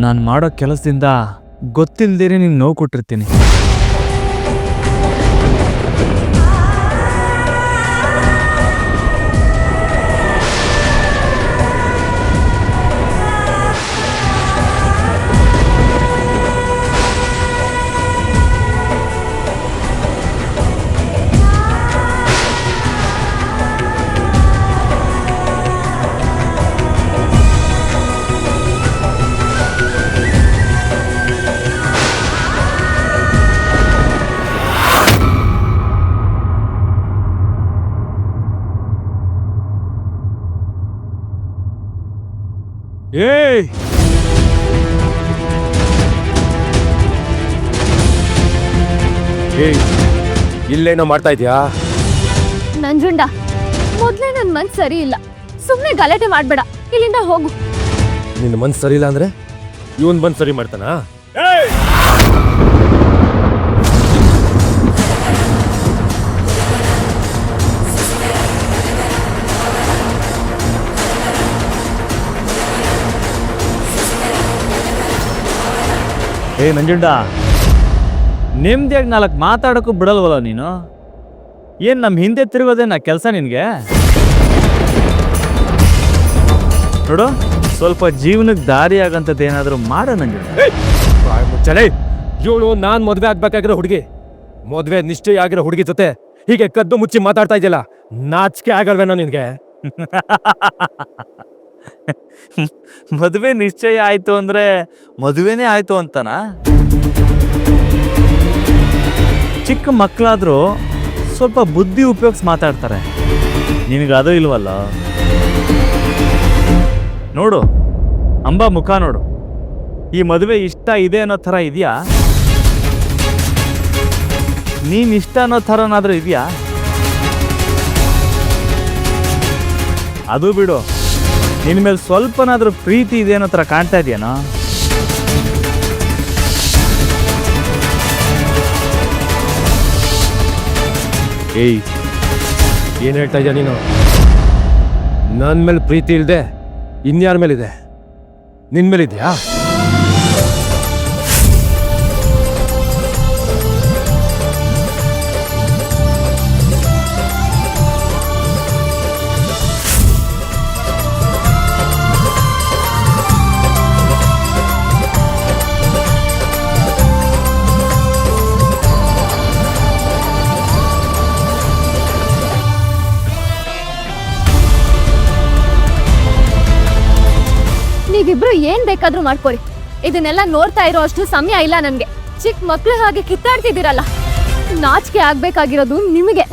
ನಾನು ಮಾಡೋ ಕೆಲಸದಿಂದ ಗೊತ್ತಿಲ್ದೇನೆ ನೀನು ನೋವು ಕೊಟ್ಟಿರ್ತೀನಿ. ಏಯ್ ಇಲ್ಲೇನೋ ಮಾಡ್ತಾ ಇದ್ಯಾ? ನಂಜುಂಡ, ಮೊದ್ಲೇ ನನ್ ಮನ್ಸ್ ಸರಿ ಇಲ್ಲ. ಸುಮ್ನೆ ಗಲಾಟೆ ಮಾಡ್ಬೇಡ, ಇಲ್ಲಿಂದ ಹೋಗು. ನಿನ್ನ ಮನ್ಸು ಸರಿ ಇಲ್ಲ ಅಂದ್ರೆ ಇವನ್ ಬಂದ್ ಸರಿ ಮಾಡ್ತಾನಾ? ನಂಜುಂಡ, ನೆಮ್ಮದಿಯಾಗಿ 4 ಮಾತಾಡೋಕ್ಕೂ ಬಿಡಲ್ವಲ್ಲ ನೀನು? ಏನು ನಮ್ಮ ಹಿಂದೆ ತಿರುಗೋದೇ ನಾ ಕೆಲಸ ನಿನಗೆ? ನೋಡು, ಸ್ವಲ್ಪ ಜೀವನಕ್ಕೆ ದಾರಿ ಆಗಂಥದ್ದು ಏನಾದರೂ ಮಾಡೋ ನಂಜುಂಡ. ಮುಚ್ಚಲೇ, ಇವಳು ನಾನ್ ಮದ್ವೆ ಆಗ್ಬೇಕಾಗಿರೋ ಹುಡುಗಿ, ಮದ್ವೆ ನಿಶ್ಚಯ ಆಗಿರೋ ಹುಡುಗಿ ಜೊತೆ ಹೀಗೆ ಕದ್ದು ಮುಚ್ಚಿ ಮಾತಾಡ್ತಾ ಇದೆಯಲ್ಲ, ನಾಚಿಕೆ ಆಗಲ್ವೇನೋ ನಿನ್ಗೆ? ಮದುವೆ ನಿಶ್ಚಯ ಆಯ್ತು ಅಂದ್ರೆ ಮದುವೆನೇ ಆಯ್ತು ಅಂತನಾ? ಚಿಕ್ಕ ಮಕ್ಕಳಾದ್ರೂ ಸ್ವಲ್ಪ ಬುದ್ಧಿ ಉಪಯೋಗಿಸಿ ಮಾತಾಡ್ತಾರೆ, ನಿನಗದು ಇಲ್ವಲ್ಲ? ನೋಡು, ಅಂಬಾ ಮುಖ ನೋಡು, ಈ ಮದುವೆ ಇಷ್ಟ ಇದೆ ಅನ್ನೋ ಥರ ಇದೆಯಾ? ನೀನ್ ಇಷ್ಟ ಅನ್ನೋ ಥರನಾದ್ರೂ ಇದೆಯಾ? ಅದು ಬಿಡು, ನಿನ್ನ ಮೇಲೆ ಸ್ವಲ್ಪನಾದ್ರೂ ಪ್ರೀತಿ ಇದೆ ಅನ್ನೋ ಥರ ಕಾಣ್ತಾ ಇದೆಯೇನೋ? ಏಯ್, ಏನ್ ಹೇಳ್ತಾ ಇದ್ಯಾ ನೀನು? ನನ್ ಮೇಲೆ ಪ್ರೀತಿ ಇಲ್ದೆ ಇನ್ಯಾರ ಮೇಲಿದೆ? ನಿನ್ ಮೇಲಿದ್ಯಾ? ನೀವಿಬ್ರು ಏನ್ ಬೇಕಾದ್ರೂ ಮಾಡ್ಕೊಳ್ಳಿ, ಇದನ್ನೆಲ್ಲ ನೋಡ್ತಾ ಇರೋ ಅಷ್ಟು ಸಮಯ ಇಲ್ಲ ನನ್ಗೆ. ಚಿಕ್ಕ ಮಕ್ಳು ಹಾಗೆ ಕಿತ್ತಾಡ್ತಿದ್ದೀರಲ್ಲ, ನಾಚಿಕೆ ಆಗ್ಬೇಕಾಗಿರೋದು ನಿಮಗೆ.